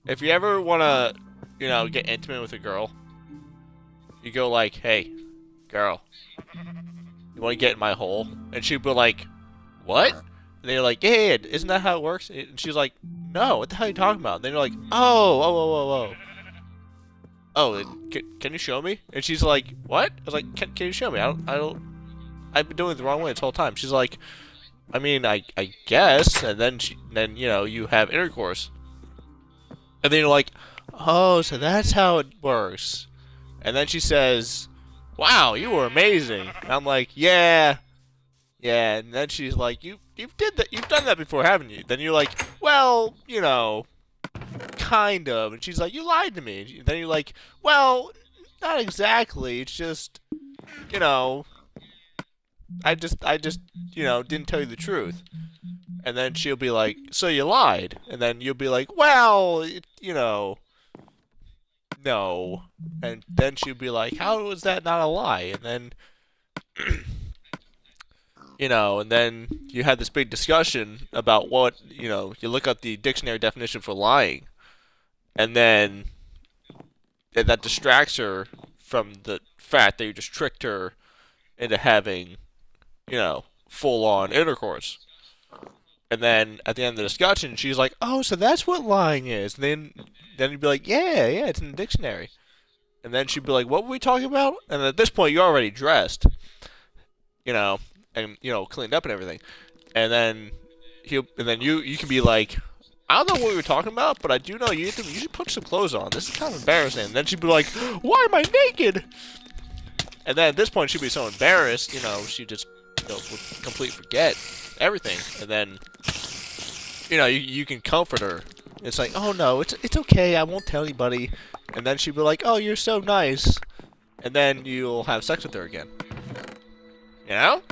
If you ever wanna, get intimate with a girl, you go like, "Hey, girl, you wanna get in my hole?" And she'd be like, "What?" And then you're like, "Yeah, isn't that how it works?" And she's like, "No, what the hell are you talking about?" And then you're like, "Oh, oh, oh, oh, oh." Oh, can you show me? And she's like, "What?" I was like, "Can you show me? I've been doing it the wrong way this whole time." She's like, "I mean, I guess." And then you have intercourse, and then you're like, "Oh, so that's how it works." And then she says, "Wow, you were amazing." And I'm like, "Yeah, yeah." And then she's like, You've done that before, haven't you?" Then you're like, "Well, kind of." And she's like, "You lied to me." And then you're like, "Well, not exactly. It's just, you know, I just, didn't tell you the truth." And then she'll be like, "So you lied?" And then you'll be like, "Well, no." And then she'll be like, "How was that not a lie?" And then, and then you had this big discussion about what, you look up the dictionary definition for lying, and then that distracts her from the fact that you just tricked her into having, full on intercourse. And then at the end of the discussion, she's like, "Oh, so that's what lying is." And then you'd be like, "Yeah, yeah, it's in the dictionary." And then she'd be like, "What were we talking about?" And at this point, you're already dressed, you know, and cleaned up and everything. And then you can be like, "I don't know what we were talking about, but I do know you should put some clothes on. This is kind of embarrassing." And then she'd be like, "Why am I naked?" And then at this point, she'd be so embarrassed, she just would completely forget everything. And then you can comfort her. It's like, "Oh no, it's okay. I won't tell anybody." And then she'd be like, "Oh, you're so nice." And then you'll have sex with her again. You know?